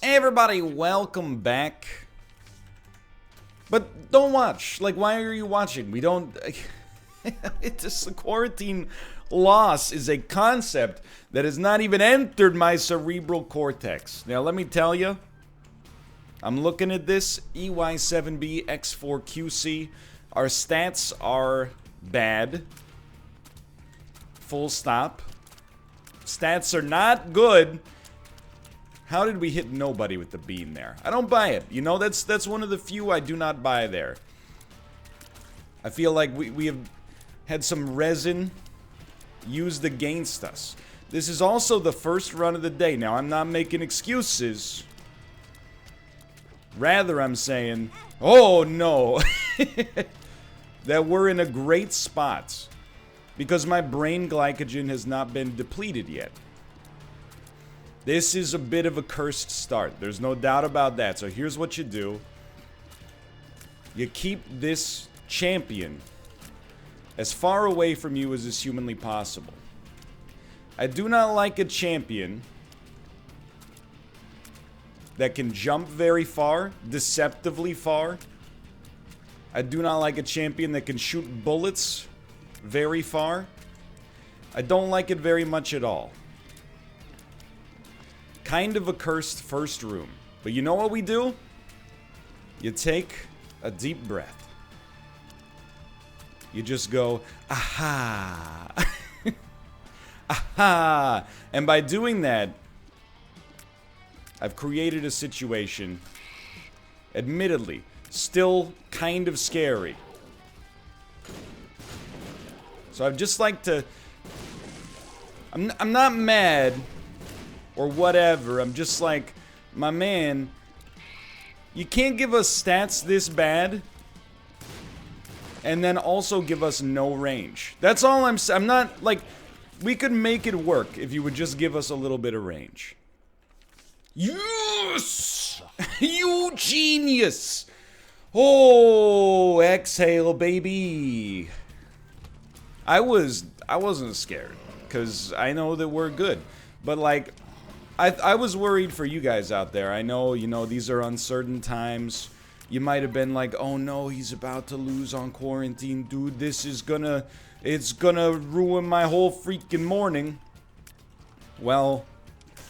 Hey everybody, welcome back. But don't watch. Like, why are you watching? We don't... It's just the quarantine loss is a concept that has not even entered my cerebral cortex. Now, let me tell you, I'm looking at this, EY7B X4QC. Our stats are bad. Full stop. Stats are not good. How did we hit nobody with the beam there? I don't buy it. You know, that's one of the few I do not buy there. I feel like we have had some resin used against us. This is also the first run of the day. Now, I'm not making excuses. Rather, I'm saying, oh no, that we're in a great spot because my brain glycogen has not been depleted yet. This is a bit of a cursed start. There's no doubt about that. So here's what you do. You keep this champion as far away from you as is humanly possible. I do not like a champion that can jump very far, deceptively far. I do not like a champion that can shoot bullets very far. I don't like it very much at all. Kind of a cursed first room. But you know what we do? You take a deep breath. You just go, aha. Aha. And by doing that, I've created a situation, admittedly, still kind of scary. So I'd just like to... I'm not mad or whatever. I'm just like, my man, you can't give us stats this bad and then also give us no range. That's all I'm not, like, we could make it work if you would just give us a little bit of range. Yes! You genius! Oh, exhale, baby. I wasn't scared because I know that we're good. But, like, I was worried for you guys out there. I know, you know, these are uncertain times. You might have been like, oh no, he's about to lose on quarantine. Dude, this is it's gonna ruin my whole freaking morning. Well,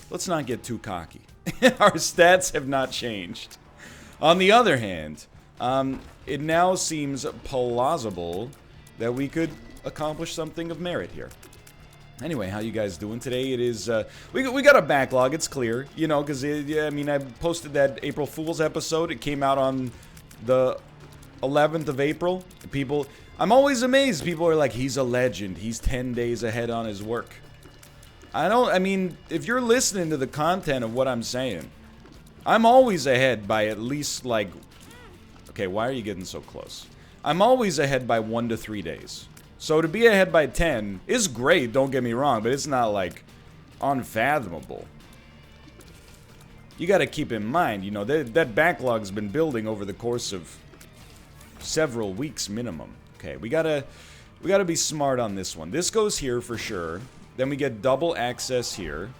let's not get too cocky. Our stats have not changed. On the other hand, it now seems plausible that we could accomplish something of merit here. Anyway, how you guys doing today? It is, we got a backlog, it's clear, you know, because, yeah, I mean, I posted that April Fool's episode. It came out on the 11th of April. People, I'm always amazed. People are like, he's a legend. He's 10 days ahead on his work. I mean, if you're listening to the content of what I'm saying, I'm always ahead by at least, like, okay, why are you getting so close? I'm always ahead by 1 to 3 days. So to be ahead by 10 is great, don't get me wrong, but it's not, like, unfathomable. You gotta keep in mind, you know, that backlog's been building over the course of several weeks minimum. Okay, we gotta be smart on this one. This goes here for sure. Then we get double access here.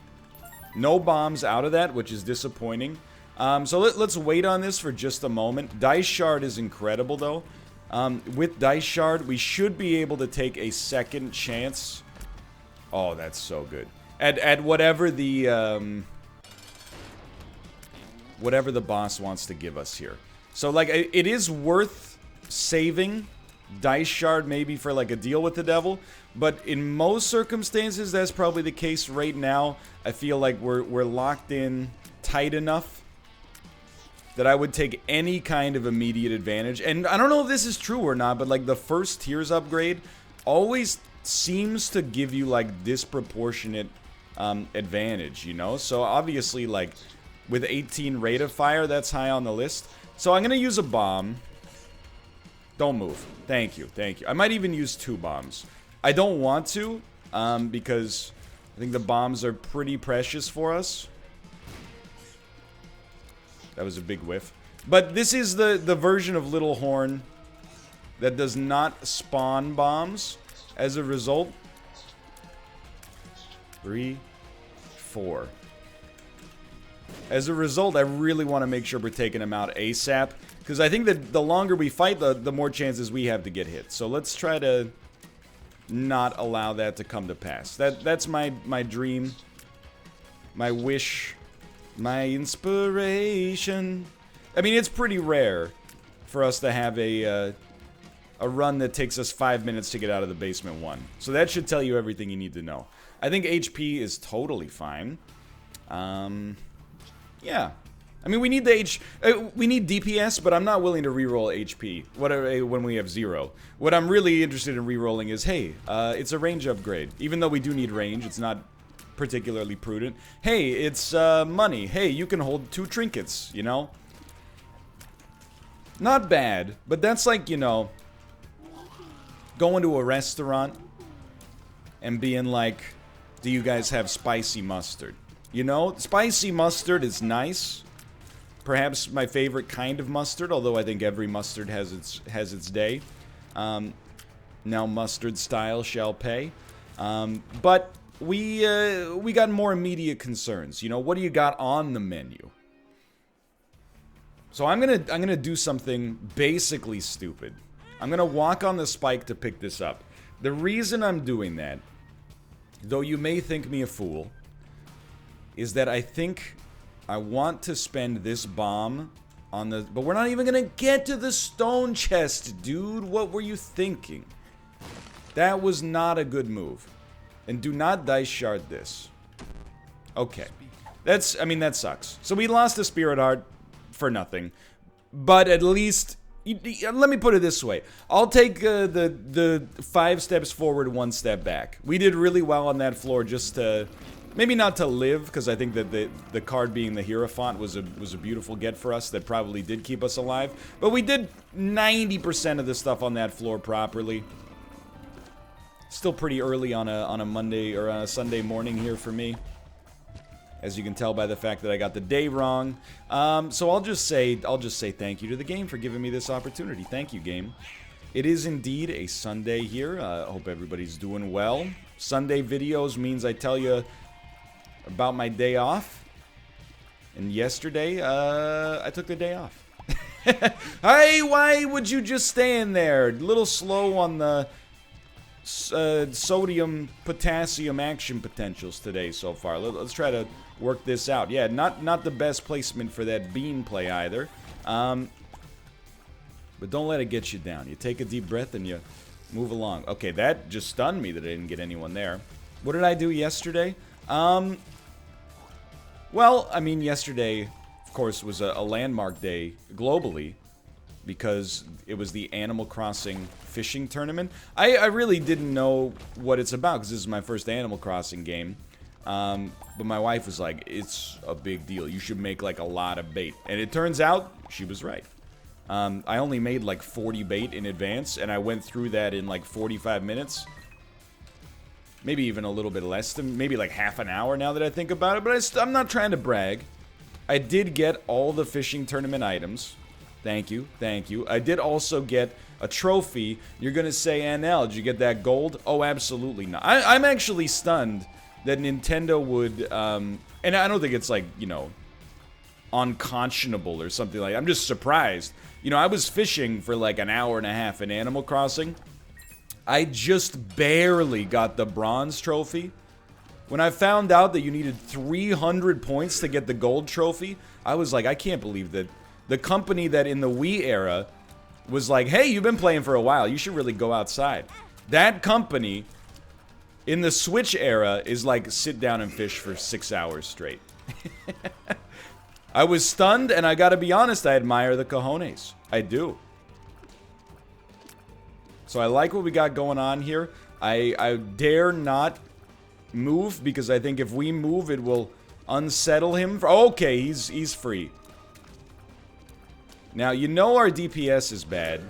No bombs out of that, which is disappointing. So let's wait on this for just a moment. Dice Shard is incredible, though. With Dice Shard, we should be able to take a second chance. Oh, that's so good. At whatever the boss wants to give us here. So, like, it is worth saving Dice Shard maybe for, like, a deal with the devil. But in most circumstances, that's probably the case right now. I feel like we're locked in tight enough that I would take any kind of immediate advantage. And I don't know if this is true or not, but, like, the first tiers upgrade always seems to give you, like, disproportionate advantage, you know? So, obviously, like, with 18 rate of fire, that's high on the list. So, I'm gonna use a bomb. Don't move. Thank you, thank you. I might even use 2 bombs. I don't want to, because I think the bombs are pretty precious for us. That was a big whiff. But this is the version of Little Horn that does not spawn bombs as a result. 3, 4. As a result, I really want to make sure we're taking him out ASAP. Because I think that the longer we fight, the more chances we have to get hit. So let's try to not allow that to come to pass. That's my dream. My wish. My inspiration. I mean, it's pretty rare for us to have a run that takes us 5 minutes to get out of the basement 1. So that should tell you everything you need to know. I think HP is totally fine. Yeah. I mean, we need we need DPS, but I'm not willing to reroll HP when we have 0. What I'm really interested in rerolling is, hey, it's a range upgrade. Even though we do need range, it's not particularly prudent. Hey, it's money. Hey, you can hold 2 trinkets, you know? Not bad, but that's like, you know, going to a restaurant and being like, do you guys have spicy mustard? You know, spicy mustard is nice. Perhaps my favorite kind of mustard, although I think every mustard has its day. Now mustard style shall pay. But we got more immediate concerns. You know, what do you got on the menu? So I'm gonna do something basically stupid. I'm gonna walk on the spike to pick this up. The reason I'm doing that, though you may think me a fool, is that I think I want to spend this bomb on the... But we're not even gonna get to the stone chest, dude. What were you thinking? That was not a good move. And do not dice shard this. Okay. I mean, that sucks. So we lost a Spirit Heart for nothing. But at least... let me put it this way. I'll take the 5 steps forward, 1 step back. We did really well on that floor just to... Maybe not to live, because I think that the card being the Hierophant was a beautiful get for us that probably did keep us alive. But we did 90% of the stuff on that floor properly. Still pretty early on a Monday or a Sunday morning here for me, as you can tell by the fact that I got the day wrong. So I'll just say thank you to the game for giving me this opportunity. Thank you, game. It is indeed a Sunday here. I hope everybody's doing well. Sunday videos means I tell you about my day off. And yesterday, I took the day off. Hey, why would you just stay in there? A little slow on the sodium potassium action potentials today so far. Let's try to work this out. Yeah, not the best placement for that bean play either. But don't let it get you down. You take a deep breath and you move along. Okay, that just stunned me that I didn't get anyone there. What did I do yesterday? Well, I mean, yesterday, of course, was a landmark day globally because it was the Animal Crossing fishing tournament. I really didn't know what it's about because this is my first Animal Crossing game. But my wife was like, it's a big deal. You should make, like, a lot of bait. And it turns out she was right. I only made, like, 40 bait in advance, and I went through that in, like, 45 minutes. Maybe even a little bit less than, maybe like half an hour now that I think about it. But I'm not trying to brag. I did get all the fishing tournament items. Thank you, thank you. I did also get a trophy. You're going to say, NL, did you get that gold? Oh, absolutely not. I'm actually stunned that Nintendo would, and I don't think it's like, you know, unconscionable or something like that. I'm just surprised. You know, I was fishing for like an hour and a half in Animal Crossing. I just barely got the bronze trophy. When I found out that you needed 300 points to get the gold trophy, I was like, I can't believe that the company that in the Wii era was like, hey, you've been playing for a while, you should really go outside. That company in the Switch era is like, sit down and fish for 6 hours straight. I was stunned, and I gotta be honest, I admire the cojones. I do. So I like what we got going on here. I dare not move, because I think if we move, it will unsettle him. Okay, he's free. Now, you know our DPS is bad,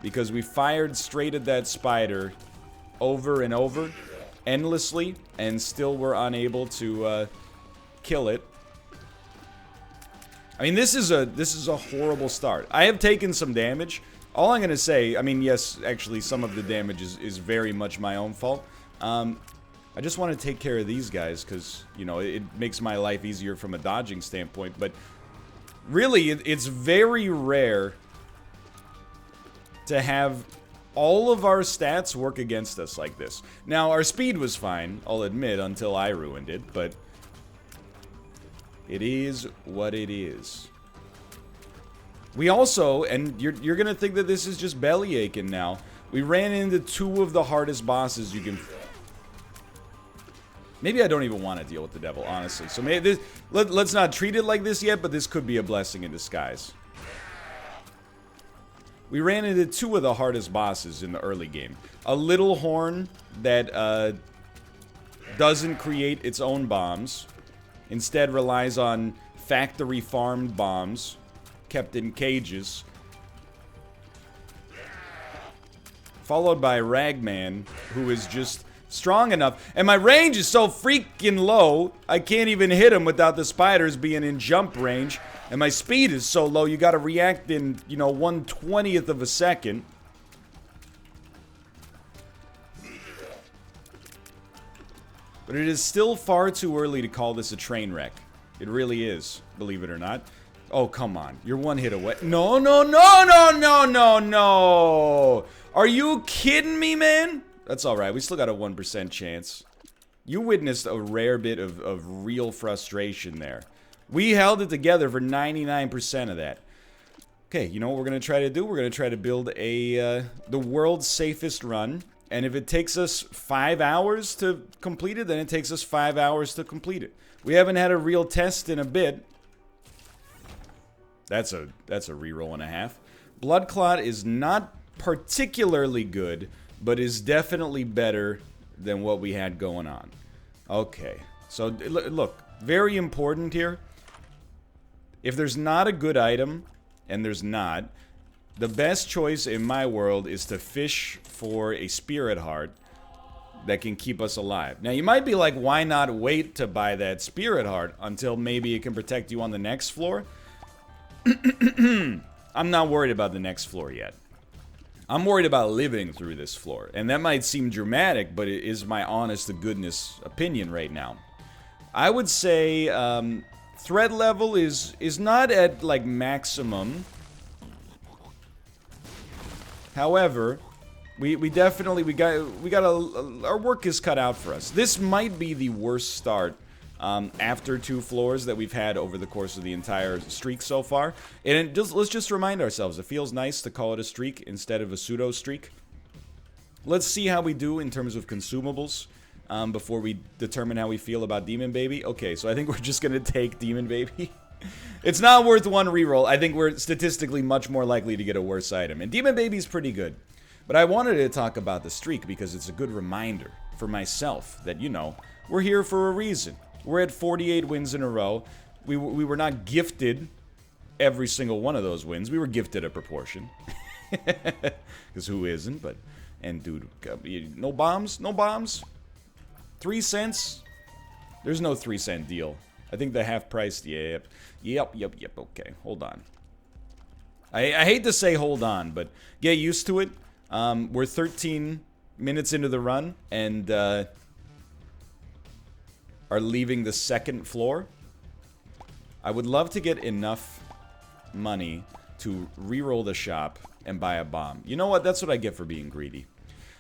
because we fired straight at that spider over and over, endlessly, and still were unable to kill it. I mean, this is a horrible start. I have taken some damage. All I'm gonna say, I mean, yes, actually, some of the damage is very much my own fault. I just want to take care of these guys because, you know, it makes my life easier from a dodging standpoint. But really, it's very rare to have all of our stats work against us like this. Now, our speed was fine, I'll admit, until I ruined it, but it is what it is. We also, and you're gonna think that this is just belly aching now, we ran into 2 of the hardest bosses you can... Maybe I don't even want to deal with the devil, honestly. So maybe this, let's not treat it like this yet, but this could be a blessing in disguise. We ran into 2 of the hardest bosses in the early game. A little horn that doesn't create its own bombs. Instead relies on factory farmed bombs kept in cages. Followed by Ragman, who is just strong enough. And my range is so freaking low, I can't even hit him without the spiders being in jump range. And my speed is so low, you gotta react in, you know, 1/20th of a second. But it is still far too early to call this a train wreck. It really is, believe it or not. Oh, come on. You're 1 hit away. No, no, no, no, no, no, no! Are you kidding me, man? That's alright. We still got a 1% chance. You witnessed a rare bit of real frustration there. We held it together for 99% of that. Okay, you know what we're going to try to do? We're going to try to build the world's safest run. And if it takes us 5 hours to complete it, then it takes us 5 hours to complete it. We haven't had a real test in a bit. That's a reroll and a half. Blood Clot is not particularly good, but is definitely better than what we had going on. Okay, so look, very important here. If there's not a good item, and there's not, the best choice in my world is to fish for a spirit heart that can keep us alive. Now, you might be like, why not wait to buy that spirit heart until maybe it can protect you on the next floor? I'm not worried about the next floor yet. I'm worried about living through this floor. And that might seem dramatic, but it is my honest-to-goodness opinion right now. I would say threat level is not at, like, maximum. However, we definitely got our work is cut out for us. This might be the worst start after 2 floors that we've had over the course of the entire streak so far. And let's just remind ourselves, it feels nice to call it a streak instead of a pseudo streak. Let's see how we do in terms of consumables before we determine how we feel about Demon Baby. Okay, so I think we're just gonna take Demon Baby. It's not worth 1 reroll. I think we're statistically much more likely to get a worse item. And Demon Baby's pretty good. But I wanted to talk about the streak because it's a good reminder for myself that, you know, we're here for a reason. We're at 48 wins in a row. We were not gifted every single one of those wins. We were gifted a proportion. Because who isn't? But, and dude, no bombs? No bombs? 3 cents? There's no 3-cent deal. I think the half price, yep, okay, hold on. I hate to say hold on, but get used to it. We're 13 minutes into the run, and are leaving the 2nd floor. I would love to get enough money to reroll the shop and buy a bomb. You know what? That's what I get for being greedy.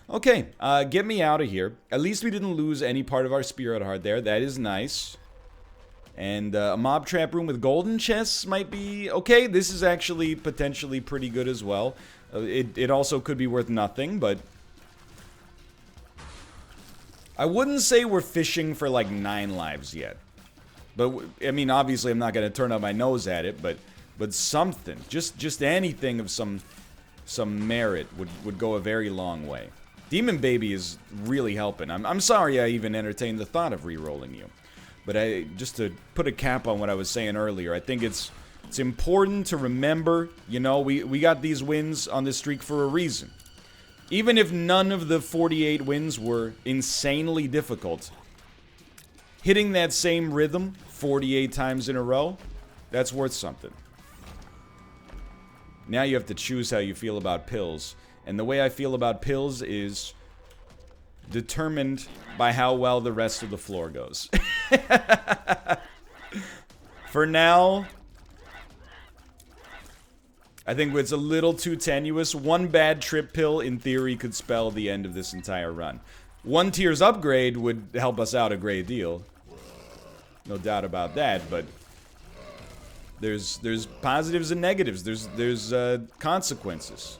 Okay, get me out of here. At least we didn't lose any part of our spirit heart there. That is nice. And a mob trap room with golden chests might be okay. This is actually potentially pretty good as well. It also could be worth nothing, but I wouldn't say we're fishing for like 9 lives yet. But I mean, obviously, I'm not gonna turn up my nose at it, but something, just anything of some merit would go a very long way. Demon Baby is really helping. I'm sorry I even entertained the thought of re-rolling you. But just to put a cap on what I was saying earlier, I think it's important to remember, you know, we got these wins on this streak for a reason. Even if none of the 48 wins were insanely difficult, hitting that same rhythm 48 times in a row, that's worth something. Now you have to choose how you feel about pills. And the way I feel about pills is determined by how well the rest of the floor goes. For now, I think it's a little too tenuous. One bad trip pill, in theory, could spell the end of this entire run. One tier's upgrade would help us out a great deal. No doubt about that, but there's positives and negatives. There's consequences.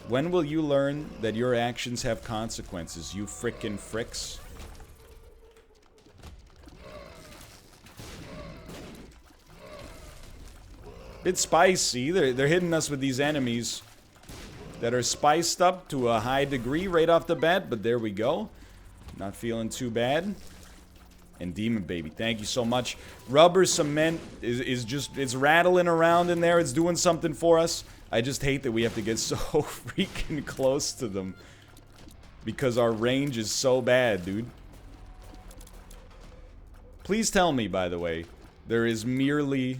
When will you learn that your actions have consequences, you frickin' fricks? Bit spicy. They're hitting us with these enemies that are spiced up to a high degree right off the bat, but there we go. Not feeling too bad. And Demon Baby, thank you so much. Rubber cement is just, it's rattling around in there. It's doing something for us. I just hate that we have to get so freaking close to them because our range is so bad, dude. Please tell me, by the way, there is merely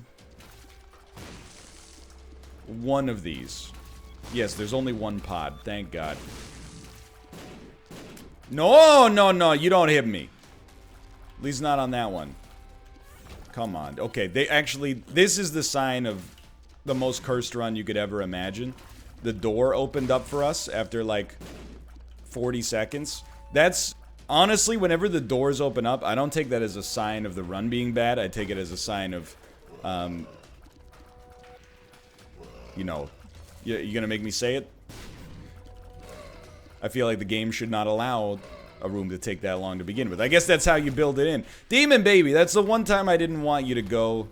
one of these. Yes, there's only one pod. Thank God. No, no, no. You don't hit me. At least not on that one. Come on. Okay, they actually... This is the sign of the most cursed run you could ever imagine. The door opened up for us after, like, 40 seconds. That's... Honestly, whenever the doors open up, I don't take that as a sign of the run being bad. I take it as a sign of... you know... You gonna make me say it? I feel like the game should not allow a room to take that long to begin with. I guess that's how you build it in. Demon Baby, that's the one time I didn't want you to go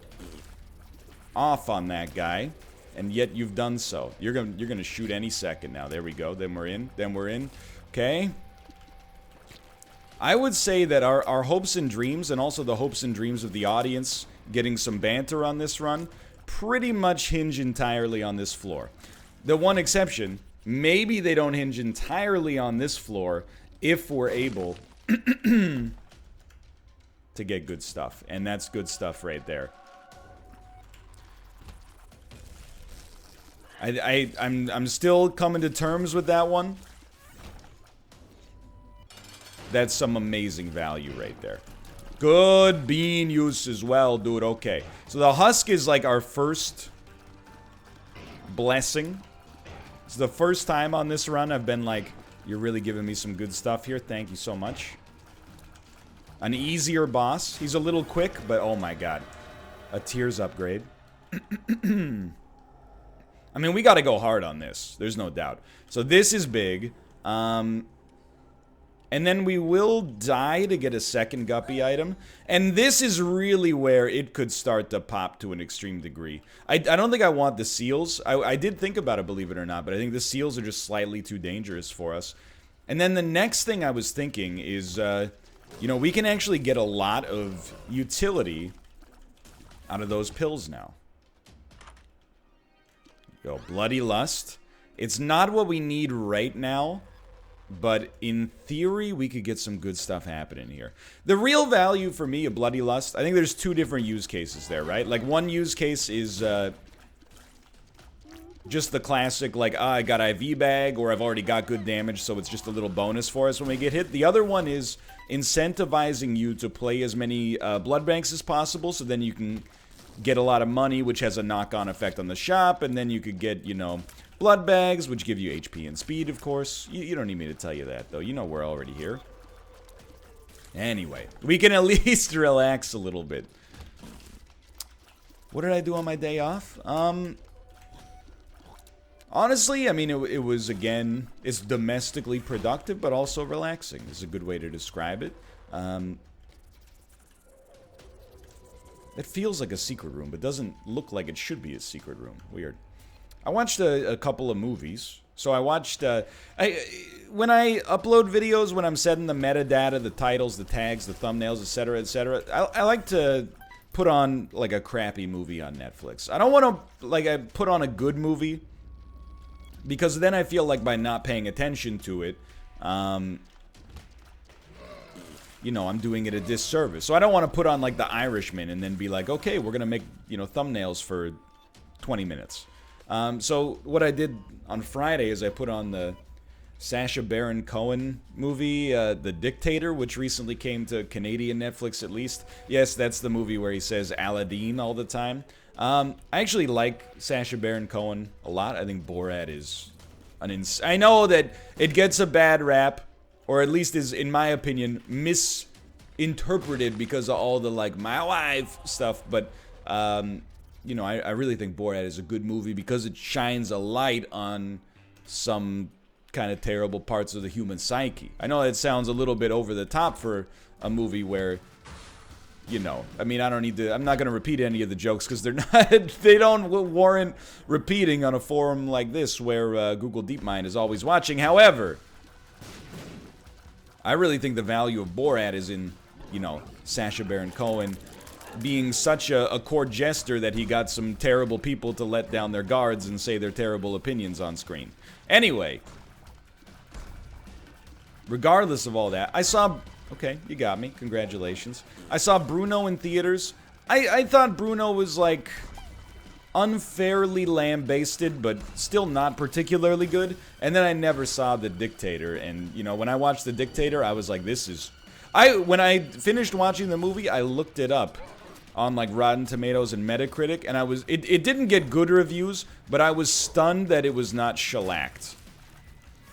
off on that guy, and yet you've done so. You're gonna shoot any second now. There we go. Then we're in. Then we're in. Okay. I would say that our hopes and dreams, and also the hopes and dreams of the audience getting some banter on this run, pretty much hinge entirely on this floor. The one exception, maybe they don't hinge entirely on this floor if we're able to get good stuff. And that's good stuff right there. I'm still coming to terms with that one. That's some amazing value right there. Good bean use as well, dude. Okay. So the husk is like our first blessing. It's the first time on this run I've been like, you're really giving me some good stuff here. Thank you so much. An easier boss. He's a little quick, but oh my god. A tears upgrade. I mean, we gotta go hard on this. There's no doubt. So this is big. And then we will die to get a second guppy item. And this is really where it could start to pop to an extreme degree. I don't think I want the seals. I did think about it, believe it or not, but I think the seals are just slightly too dangerous for us. And then the next thing I was thinking is, you know, we can actually get a lot of utility out of those pills now. Go, Bloody Lust. It's not what we need right now. But in theory, we could get some good stuff happening here. The real value for me of Bloody Lust, I think there's two different use cases there, right? Like, one use case is just the classic, like, I got IV bag, or I've already got good damage, so it's just a little bonus for us when we get hit. The other one is incentivizing you to play as many blood banks as possible, so then you can get a lot of money, which has a knock-on effect on the shop, and then you could get, you know... blood bags, which give you HP and speed, of course. You don't need me to tell you that, though. You know we're already here. Anyway, we can at least relax a little bit. What did I do on my day off? Honestly, I mean, it was, again, it's domestically productive, but also relaxing is a good way to describe it. It feels like a secret room, but doesn't look like it should be a secret room. Weird. I watched a couple of movies. So I watched, when I upload videos, when I'm setting the metadata, the titles, the tags, the thumbnails, etc., I like to put on, like, a crappy movie on Netflix. I don't want to, like, I put on a good movie, because then I feel like by not paying attention to it, you know, I'm doing it a disservice. So I don't want to put on, like, The Irishman and then be like, okay, we're going to make, you know, thumbnails for 20 minutes. So what I did on Friday is I put on the Sacha Baron Cohen movie, The Dictator, which recently came to Canadian Netflix at least. Yes, that's the movie where he says Aladdin all the time. I actually like Sacha Baron Cohen a lot. I think Borat is I know that it gets a bad rap, or at least is, in my opinion, misinterpreted because of all the, like, my wife stuff, but, you know, I really think Borat is a good movie because it shines a light on some kind of terrible parts of the human psyche. I know that sounds a little bit over the top for a movie where, you know, I mean, I'm not going to repeat any of the jokes because they don't warrant repeating on a forum like this where Google DeepMind is always watching. However, I really think the value of Borat is in, you know, Sacha Baron Cohen being such a court jester that he got some terrible people to let down their guards and say their terrible opinions on screen. Anyway, regardless of all that, I saw... Okay, you got me. Congratulations. I saw Bruno in theaters. I thought Bruno was, like, unfairly lambasted, but still not particularly good. And then I never saw The Dictator. And, you know, when I watched The Dictator, I was like, this is... When I finished watching the movie, I looked it up on, like, Rotten Tomatoes and Metacritic. And it didn't get good reviews, but I was stunned that it was not shellacked.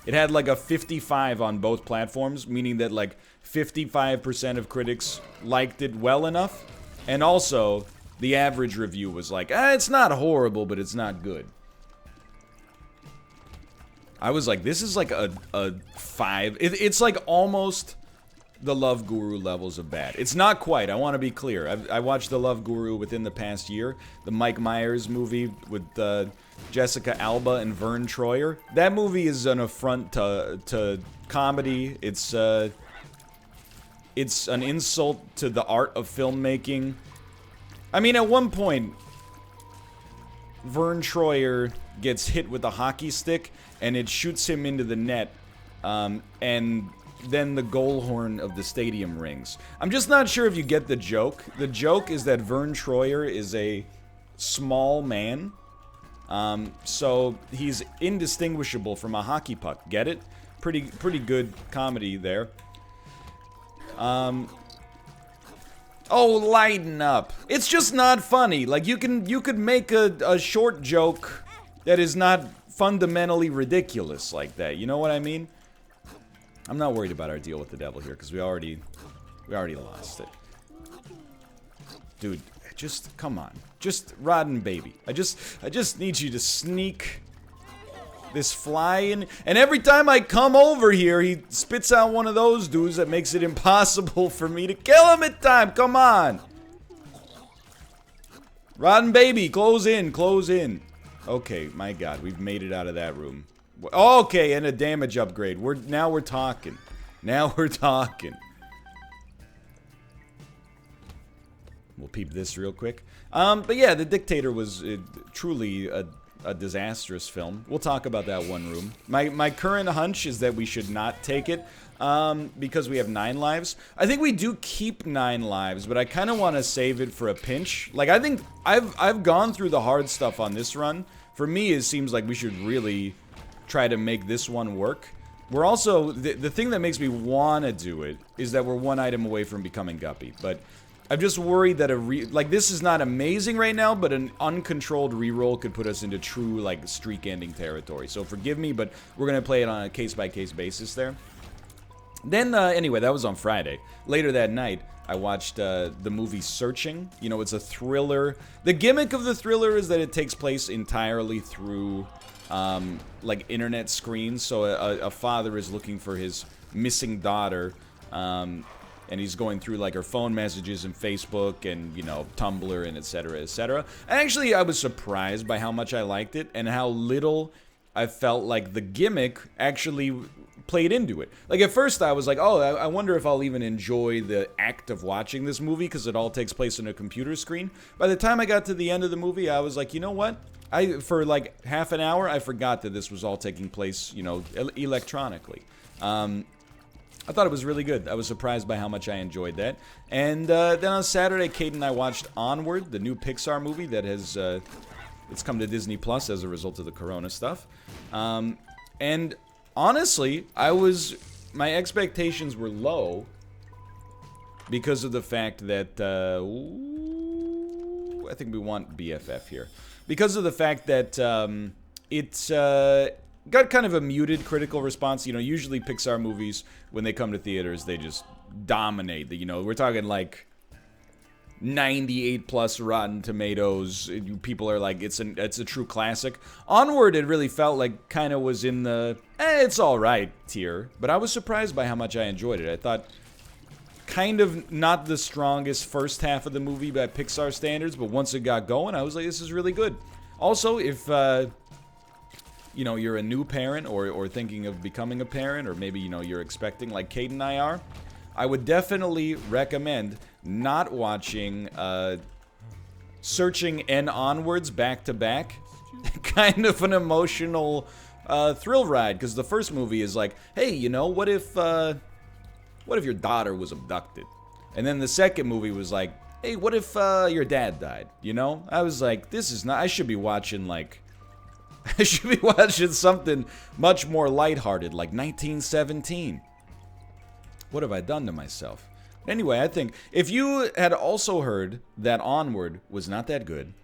It had, like, a 55 on both platforms, meaning that, like, 55% of critics liked it well enough, and also the average review was like, it's not horrible, but it's not good. I was like, this is like a 5. It's like almost the Love Guru levels of bad. It's not quite, I want to be clear. I watched the Love Guru within the past year, the Mike Myers movie with Jessica Alba and Vern Troyer. That movie is an affront to comedy. It's an insult to the art of filmmaking. I mean, at one point, Vern Troyer gets hit with a hockey stick, and it shoots him into the net, and then the goal horn of the stadium rings. I'm just not sure if you get the joke. The joke is that Vern Troyer is a small man, so he's indistinguishable from a hockey puck. Get it? Pretty good comedy there. Oh, lighten up. It's just not funny. Like, you could make a short joke that is not fundamentally ridiculous like that. You know what I mean? I'm not worried about our deal with the devil here, because we already lost it. Dude, just, come on. Just, Rodden baby. I just need you to sneak this fly in, and every time I come over here, he spits out one of those dudes that makes it impossible for me to kill him in time. Come on. Rotten baby, close in, close in. Okay, my god, we've made it out of that room. Okay, and a damage upgrade. Now we're talking. Now we're talking. We'll peep this real quick. But yeah, The Dictator was truly a disastrous film. We'll talk about that one room. My current hunch is that we should not take it because we have 9 lives. I think we do keep 9 lives, but I kind of want to save it for a pinch. Like, I think I've gone through the hard stuff on this run. For me, it seems like we should really try to make this one work. We're also, the thing that makes me want to do it is that we're 1 item away from becoming Guppy, but I'm just worried that like, this is not amazing right now, but an uncontrolled reroll could put us into true, like, streak-ending territory. So forgive me, but we're gonna play it on a case-by-case basis there. Then, anyway, that was on Friday. Later that night, I watched the movie Searching. You know, it's a thriller. The gimmick of the thriller is that it takes place entirely through, like, internet screens. So a father is looking for his missing daughter, and he's going through, like, her phone messages and Facebook and, you know, Tumblr and etc., etc. And actually, I was surprised by how much I liked it and how little I felt like the gimmick actually played into it. Like, at first I was like, oh, I wonder if I'll even enjoy the act of watching this movie because it all takes place on a computer screen. By the time I got to the end of the movie, I was like, you know what? For like half an hour, I forgot that this was all taking place, you know, electronically. I thought it was really good. I was surprised by how much I enjoyed that. And then on Saturday, Kate and I watched Onward, the new Pixar movie that has, it's come to Disney Plus as a result of the Corona stuff. And honestly, my expectations were low because of the fact that, ooh, I think we want BFF here. Because of the fact that it's got kind of a muted critical response. You know, usually Pixar movies, when they come to theaters, they just dominate. You know, we're talking like 98 plus Rotten Tomatoes. People are like, it's a true classic. Onward, it really felt like kind of was in the it's all right tier, but I was surprised by how much I enjoyed it. I thought kind of not the strongest first half of the movie by Pixar standards, but once it got going, I was like, this is really good. Also, if you know, you're a new parent or thinking of becoming a parent, or maybe, you know, you're expecting like Kate and I are, I would definitely recommend not watching Searching and Onwards back to back. Kind of an emotional thrill ride, because the first movie is like, hey, you know, what if your daughter was abducted? And then the second movie was like, hey, what if your dad died? You know? I was like, this is not, I should be watching like, I should be watching something much more lighthearted, like 1917. What have I done to myself? Anyway, I think if you had also heard that Onward was not that good,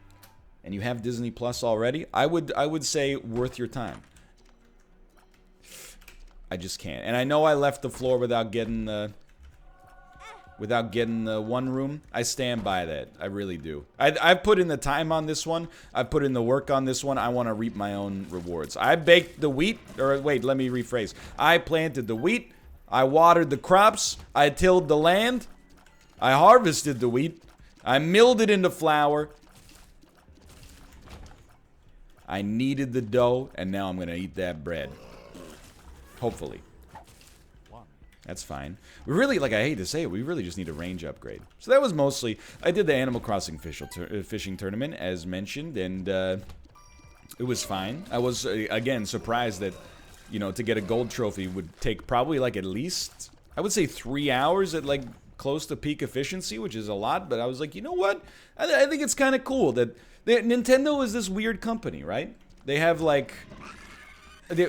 and you have Disney Plus already, I would say worth your time. I just can't. And I know I left the floor without getting the one room. I stand by that. I really do. I've put in the time on this one. I've put in the work on this one. I want to reap my own rewards. I baked the wheat. Or wait, let me rephrase. I planted the wheat. I watered the crops. I tilled the land. I harvested the wheat. I milled it into flour. I kneaded the dough, and now I'm going to eat that bread. Hopefully. That's fine. We really, like, I hate to say it, we really just need a range upgrade. So that was mostly, I did the Animal Crossing fishing tournament, as mentioned, and it was fine. I was, again, surprised that, you know, to get a gold trophy would take probably, like, at least, I would say 3 hours at, like, close to peak efficiency, which is a lot, but I was like, you know what? I think it's kind of cool that Nintendo is this weird company, right? They have, like,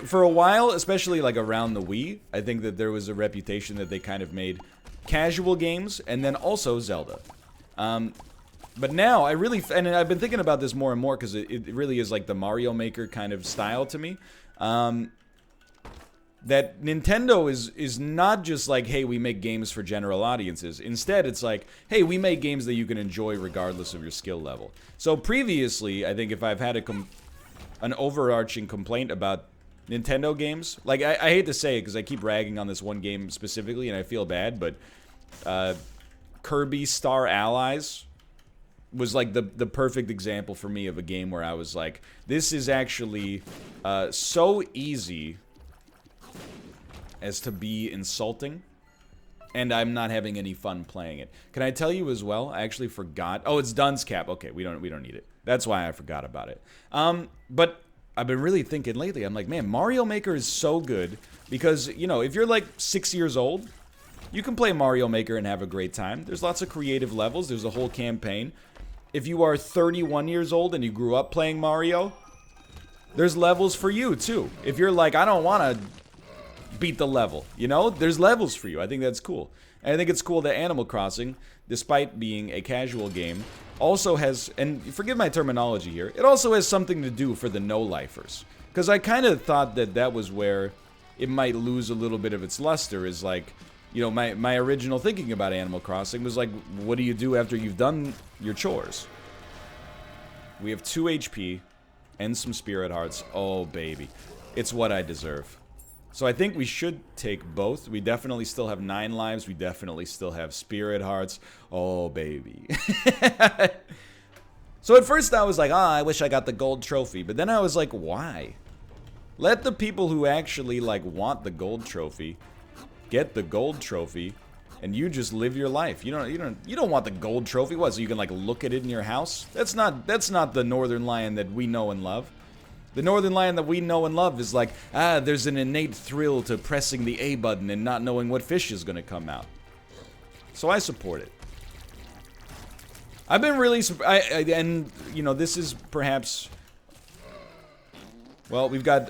for a while, especially like around the Wii, I think that there was a reputation that they kind of made casual games, and then also Zelda. But now, I really, and I've been thinking about this more and more, because it really is like the Mario Maker kind of style to me. That Nintendo is not just like, hey, we make games for general audiences. Instead, it's like, hey, we make games that you can enjoy regardless of your skill level. So previously, I think if I've had an overarching complaint about Nintendo games, like, I hate to say it because I keep ragging on this one game specifically and I feel bad, but Kirby Star Allies was like the perfect example for me of a game where I was like, this is actually so easy as to be insulting, and I'm not having any fun playing it. Can I tell you as well, I actually forgot. Oh, it's Duns Cap. Okay, we don't need it. That's why I forgot about it. But I've been really thinking lately, I'm like, man, Mario Maker is so good because, you know, if you're like 6 years old, you can play Mario Maker and have a great time. There's lots of creative levels. There's a whole campaign. If you are 31 years old and you grew up playing Mario, there's levels for you too. If you're like, I don't want to beat the level, you know, there's levels for you. I think that's cool. And I think it's cool that Animal Crossing, despite being a casual game, also has, and forgive my terminology here, it also has something to do for the no-lifers. Because I kind of thought that that was where it might lose a little bit of its luster, is like, you know, my original thinking about Animal Crossing was like, what do you do after you've done your chores? We have 2 HP and some spirit hearts. Oh, baby. It's what I deserve. So I think we should take both. We definitely still have 9 lives. We definitely still have spirit hearts. Oh, baby. So at first I was like, I wish I got the gold trophy. But then I was like, why? Let the people who actually, like, want the gold trophy get the gold trophy, and you just live your life. You don't want the gold trophy. What, so you can, like, look at it in your house? That's not the Northernlion that we know and love. The Northernlion that we know and love is like, there's an innate thrill to pressing the A button and not knowing what fish is going to come out. So I support it. I've been really, and, you know, this is perhaps Well, we've got,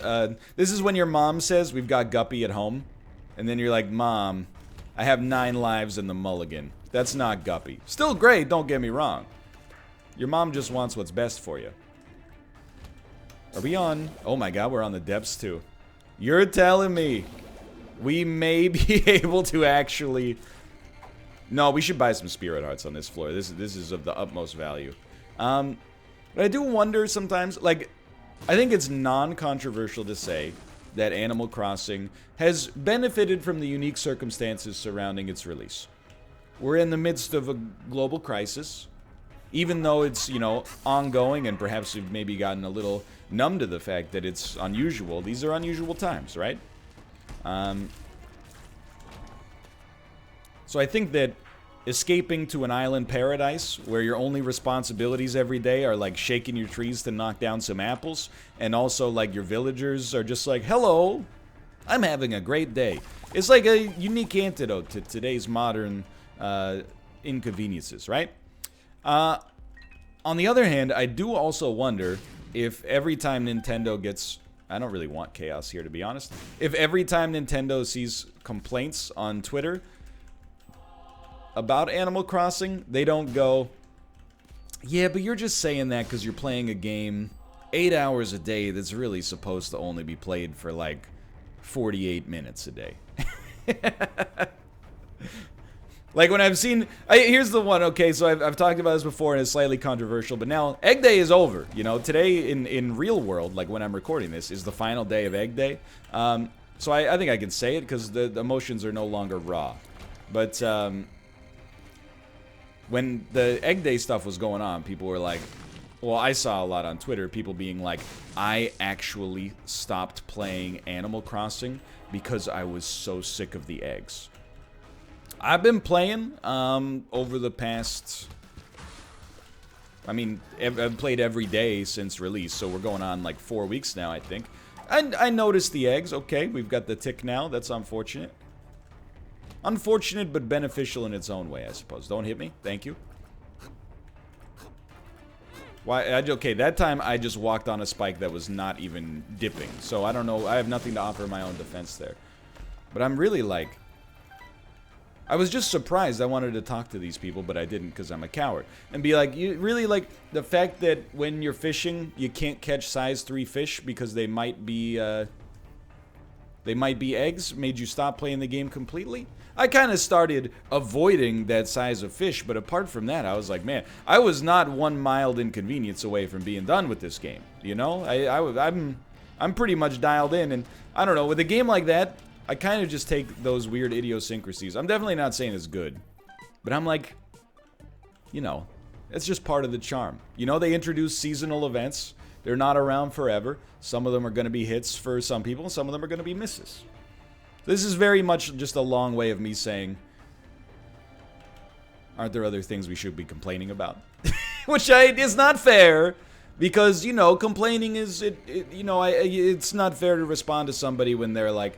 this is when your mom says we've got Guppy at home. And then you're like, Mom, I have 9 lives in the mulligan. That's not Guppy. Still great, don't get me wrong. Your mom just wants what's best for you. Are we on? Oh my god, we're on the depths too. You're telling me we may be able to actually... No, we should buy some spirit hearts on this floor. This is of the utmost value. But I do wonder sometimes, like, I think it's non-controversial to say that Animal Crossing has benefited from the unique circumstances surrounding its release. We're in the midst of a global crisis. Even though it's, you know, ongoing and perhaps we've maybe gotten a little numb to the fact that it's unusual. These are unusual times, right? So I think that escaping to an island paradise where your only responsibilities every day are like shaking your trees to knock down some apples, and also like your villagers are just like, hello, I'm having a great day. It's like a unique antidote to today's modern inconveniences, right? On the other hand, I do also wonder if every time Nintendo gets... I don't really want chaos here, to be honest. If every time Nintendo sees complaints on Twitter about Animal Crossing, they don't go, yeah, but you're just saying that because you're playing a game 8 hours a day that's really supposed to only be played for like 48 minutes a day. Like when I've seen... here's the one, okay, so I've talked about this before and it's slightly controversial, but now Egg Day is over. You know, today in real world, like when I'm recording this, is the final day of Egg Day. So I think I can say it because the emotions are no longer raw. But when the Egg Day stuff was going on, people were like... Well, I saw a lot on Twitter, people being like, I actually stopped playing Animal Crossing because I was so sick of the eggs. I've been playing over the past... I mean, I've played every day since release, so we're going on like 4 weeks now, I think. I noticed the eggs. Okay, we've got the tick now. That's unfortunate. Unfortunate, but beneficial in its own way, I suppose. Don't hit me. Thank you. Why? Okay, that time I just walked on a spike that was not even dipping. So I don't know. I have nothing to offer my own defense there. But I'm really like... I was just surprised. I wanted to talk to these people, but I didn't because I'm a coward. And be like, you really like the fact that when you're fishing, you can't catch size 3 fish because they might be eggs, made you stop playing the game completely? I kind of started avoiding that size of fish, but apart from that, I was like, man, I was not one mild inconvenience away from being done with this game. You know, I'm pretty much dialed in, and I don't know, with a game like that, I kind of just take those weird idiosyncrasies. I'm definitely not saying it's good, but I'm like, you know, it's just part of the charm. You know, they introduce seasonal events. They're not around forever. Some of them are going to be hits for some people, and some of them are going to be misses. This is very much just a long way of me saying, aren't there other things we should be complaining about? Which is not fair, because, you know, complaining is, it's not fair to respond to somebody when they're like,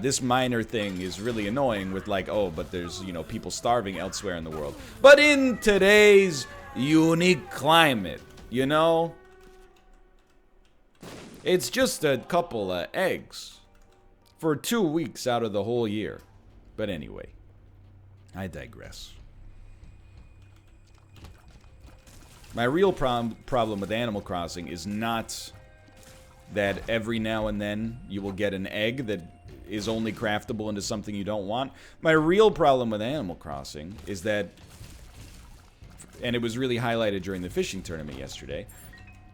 this minor thing is really annoying with like, oh, but there's, you know, people starving elsewhere in the world. But in today's unique climate, you know, it's just a couple of eggs for 2 weeks out of the whole year. But anyway, I digress. My real problem with Animal Crossing is not that every now and then you will get an egg that is only craftable into something you don't want. My real problem with Animal Crossing is that, and it was really highlighted during the fishing tournament yesterday,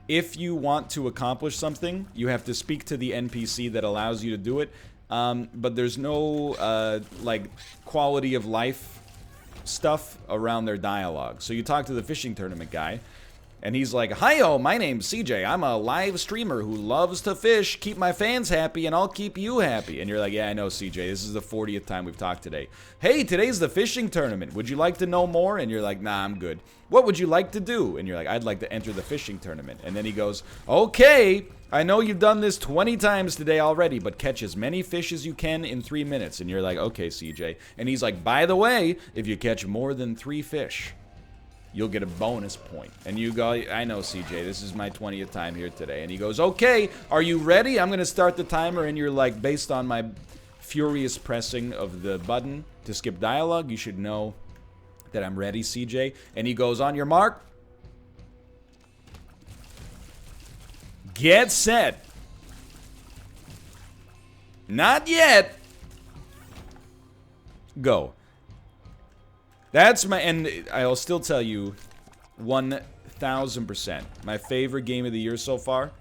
if you want to accomplish something, you have to speak to the NPC that allows you to do it, but there's no, like, quality of life stuff around their dialogue. So you talk to the fishing tournament guy, and he's like, hi-yo, my name's CJ. I'm a live streamer who loves to fish, keep my fans happy, and I'll keep you happy. And you're like, yeah, I know, CJ. This is the 40th time we've talked today. Hey, today's the fishing tournament. Would you like to know more? And you're like, nah, I'm good. What would you like to do? And you're like, I'd like to enter the fishing tournament. And then he goes, okay, I know you've done this 20 times today already, but catch as many fish as you can in 3 minutes. And you're like, okay, CJ. And he's like, by the way, if you catch more than 3 fish, you'll get a bonus point. And you go, I know, CJ, this is my 20th time here today. And he goes, okay, are you ready? I'm going to start the timer. And you're like, based on my furious pressing of the button to skip dialogue, you should know that I'm ready, CJ. And he goes, on your mark, get set. Not yet. Go. That's my, and I'll still tell you 1000%. My favorite game of the year so far,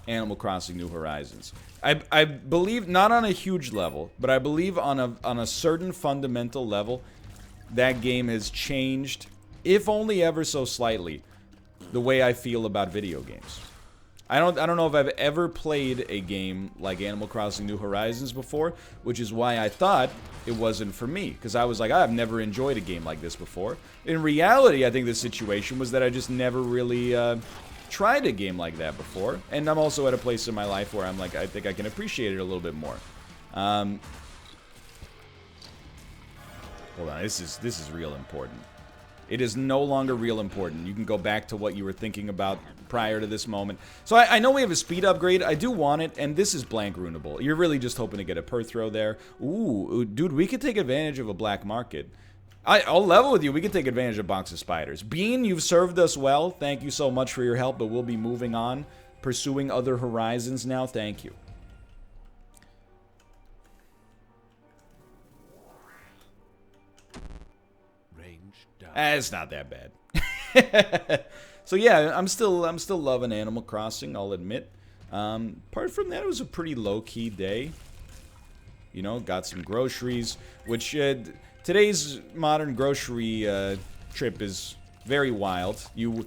Animal Crossing New Horizons. I believe, not on a huge level, but I believe on a certain fundamental level, that game has changed, if only ever so slightly, the way I feel about video games. I don't know if I've ever played a game like Animal Crossing New Horizons before, which is why I thought it wasn't for me. Because I was like, I've never enjoyed a game like this before. In reality, I think the situation was that I just never really tried a game like that before. And I'm also at a place in my life where I'm like, I think I can appreciate it a little bit more. Hold on, this is real important. It is no longer real important. You can go back to what you were thinking about prior to this moment. So I know we have a speed upgrade. I do want it, and this is blank runeable. You're really just hoping to get a per throw there. Ooh, dude, we could take advantage of a black market. I'll level with you. We could take advantage of Box of Spiders. Bean, you've served us well. Thank you so much for your help, but we'll be moving on, pursuing other horizons now. Thank you. It's not that bad. So yeah, I'm still loving Animal Crossing, I'll admit. Apart from that, it was a pretty low-key day. You know, got some groceries, which today's modern grocery trip is very wild. You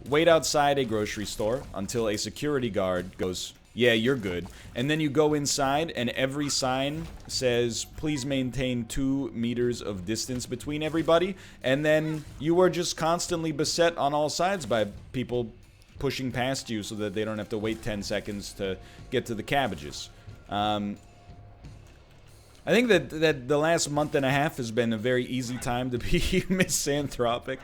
wait outside a grocery store until a security guard goes, yeah, you're good. And then you go inside, and every sign says, please maintain 2 meters of distance between everybody. And then you are just constantly beset on all sides by people pushing past you so that they don't have to wait 10 seconds to get to the cabbages. I think that the last month and a half has been a very easy time to be misanthropic.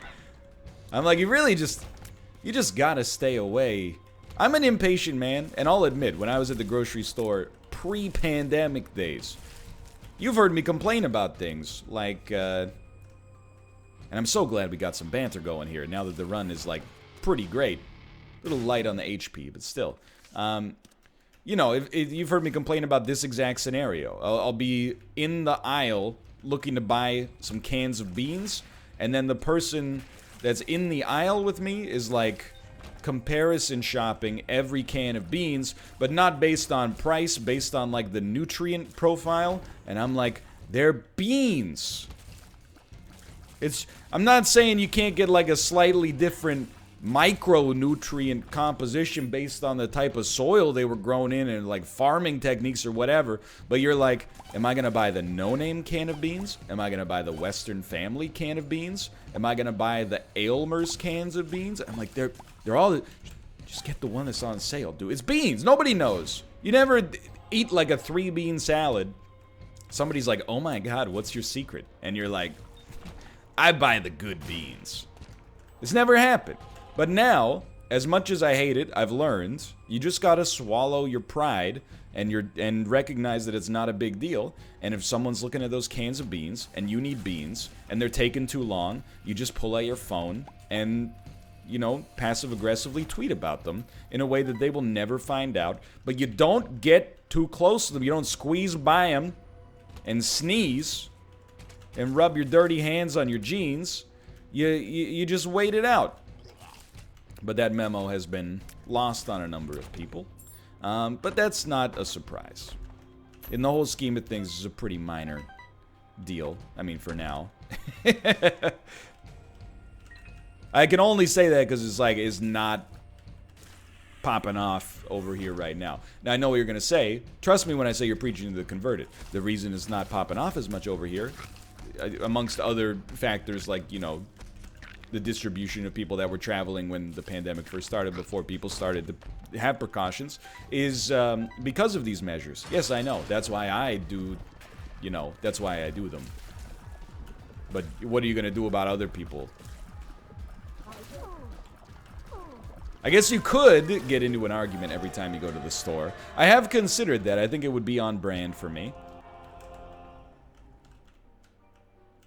I'm like, you just gotta stay away. I'm an impatient man, and I'll admit, when I was at the grocery store pre-pandemic days, you've heard me complain about things like, and I'm so glad we got some banter going here now that the run is, like, pretty great. A little light on the HP, but still. You know, if you've heard me complain about this exact scenario. I'll be in the aisle looking to buy some cans of beans, and then the person that's in the aisle with me is like comparison shopping every can of beans, but not based on price, based on like the nutrient profile, and I'm like, they're beans. I'm not saying you can't get like a slightly different micronutrient composition based on the type of soil they were grown in and like farming techniques or whatever, but you're like, am I gonna buy the no-name can of beans? Am I gonna buy the Western Family can of beans? Am I gonna buy the Aylmer's cans of beans? I'm like, they're all, just get the one that's on sale, dude. It's beans. Nobody knows. You never eat like a 3-bean salad. Somebody's like, oh my god, what's your secret? And you're like, I buy the good beans. It's never happened. But now, as much as I hate it, I've learned, you just gotta swallow your pride and recognize that it's not a big deal. And if someone's looking at those cans of beans, and you need beans, and they're taking too long, you just pull out your phone and, you know, passive-aggressively tweet about them in a way that they will never find out. But you don't get too close to them. You don't squeeze by them and sneeze and rub your dirty hands on your jeans. You just wait it out. But that memo has been lost on a number of people. But that's not a surprise. In the whole scheme of things, it's a pretty minor deal. I mean, for now. I can only say that because it's like, it's not popping off over here right now. Now, I know what you're going to say. Trust me when I say you're preaching to the converted. The reason it's not popping off as much over here, amongst other factors like, you know, the distribution of people that were traveling when the pandemic first started, before people started to have precautions, is because of these measures. Yes, I know. That's why I do, you know, that's why I do them. But what are you going to do about other people I guess you could get into an argument every time you go to the store. I have considered that. I think it would be on brand for me.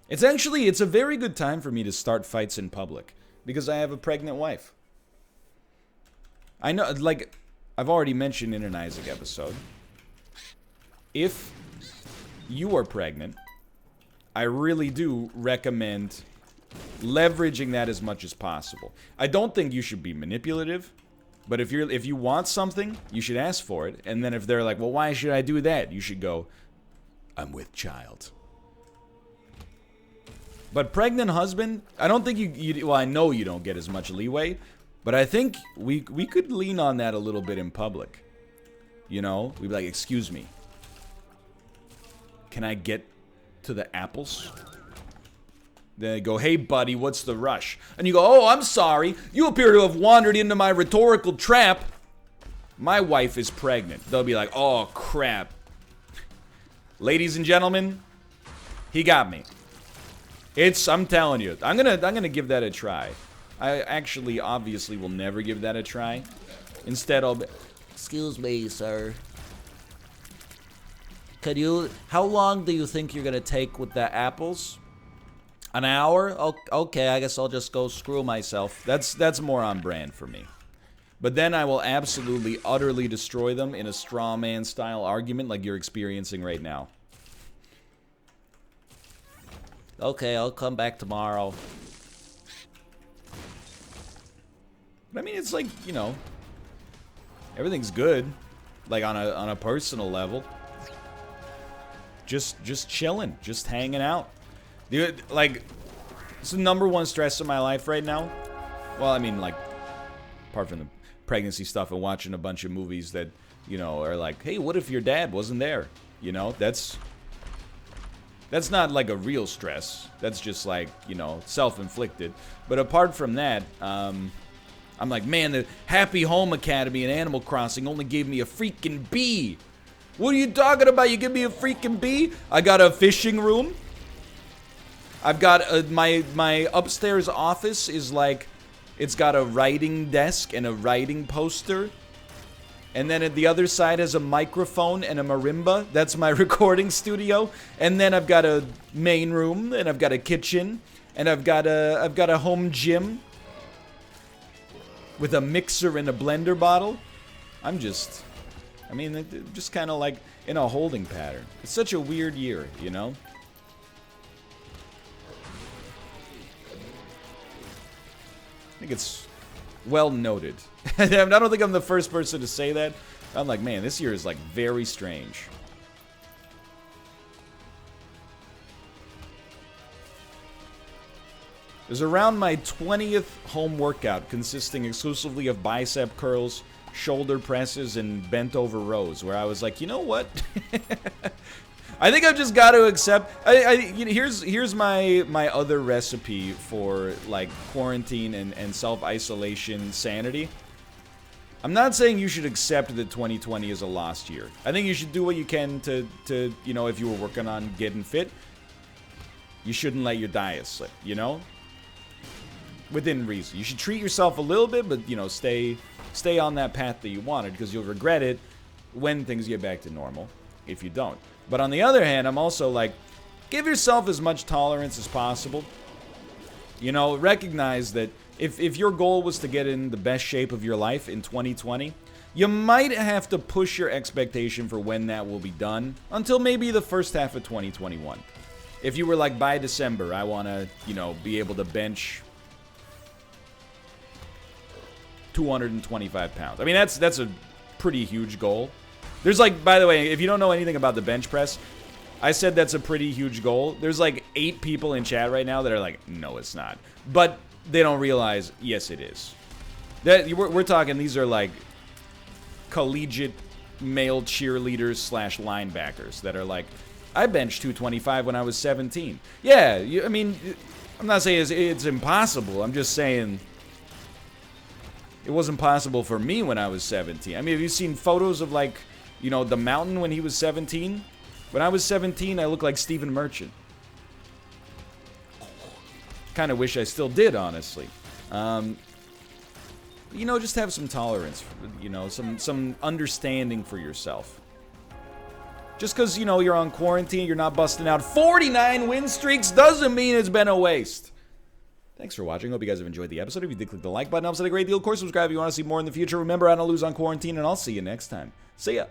It's a very good time for me to start fights in public because I have a pregnant wife. I know, like, I've already mentioned in an Isaac episode. If you are pregnant, I really do recommend leveraging that as much as possible. I don't think you should be manipulative, but if you want something, you should ask for it. And then if they're like, well, why should I do that? You should go, I'm with child. But pregnant husband, I don't think well, I know you don't get as much leeway, but I think we could lean on that a little bit in public. You know, we'd be like, excuse me, can I get to the apples? Then they go, hey buddy, what's the rush? And you go, oh, I'm sorry, you appear to have wandered into my rhetorical trap. My wife is pregnant. They'll be like, oh crap. Ladies and gentlemen, he got me. I'm telling you, I'm gonna give that a try. I actually, obviously, will never give that a try. Instead, I'll be, excuse me, sir. How long do you think you're gonna take with the apples? An hour? Okay, I guess I'll just go screw myself. That's more on brand for me. But then I will absolutely, utterly destroy them in a straw man style argument like you're experiencing right now. Okay, I'll come back tomorrow. But I mean, it's like, you know, everything's good, like on a personal level. Just chilling, just hanging out. Dude, like, it's the #1 stress in my life right now. Well, I mean, like, apart from the pregnancy stuff and watching a bunch of movies that, you know, are like, hey, what if your dad wasn't there? You know, that's not like a real stress. That's just like, you know, self-inflicted. But apart from that, I'm like, man, the Happy Home Academy in Animal Crossing only gave me a freaking B. What are you talking about? You give me a freaking B? I got a fishing room. I've got my upstairs office is like, it's got a writing desk and a writing poster. And then at the other side has a microphone and a marimba. That's my recording studio. And then I've got a main room, and I've got a kitchen, and I've got a home gym with a mixer and a blender bottle. I mean, just kind of like in a holding pattern. It's such a weird year, you know? I think it's well noted. I don't think I'm the first person to say that. I'm like, man, this year is like very strange. It was around my 20th home workout consisting exclusively of bicep curls, shoulder presses, and bent over rows where I was like, you know what? I think I've just got to accept. You know, here's my other recipe for like quarantine and self-isolation sanity. I'm not saying you should accept that 2020 is a lost year. I think you should do what you can to you know, if you were working on getting fit, you shouldn't let your diet slip, you know? Within reason. You should treat yourself a little bit, but you know, stay on that path that you wanted, because you'll regret it when things get back to normal if you don't. But on the other hand, I'm also like, give yourself as much tolerance as possible. You know, recognize that if your goal was to get in the best shape of your life in 2020, you might have to push your expectation for when that will be done until maybe the first half of 2021. If you were like, by December, I want to, you know, be able to bench 225 pounds. I mean, that's a pretty huge goal. There's like, by the way, if you don't know anything about the bench press, I said that's a pretty huge goal. There's like 8 people in chat right now that are like, no, it's not. But they don't realize, yes, it is. We're talking, these are like collegiate male cheerleaders / linebackers that are like, I benched 225 when I was 17. Yeah, I mean, I'm not saying it's impossible. I'm just saying it wasn't possible for me when I was 17. I mean, have you seen photos of like, you know, the Mountain when he was 17? When I was 17, I looked like Stephen Merchant. Kind of wish I still did, honestly. You know, just have some tolerance, you know, some understanding for yourself. Just because, you know, you're on quarantine, you're not busting out 49 win streaks doesn't mean it's been a waste. Thanks for watching. Hope you guys have enjoyed the episode. If you did, click the like button. Helps out a great deal. Of course, subscribe if you want to see more in the future. Remember, I don't lose on quarantine, and I'll see you next time. See ya.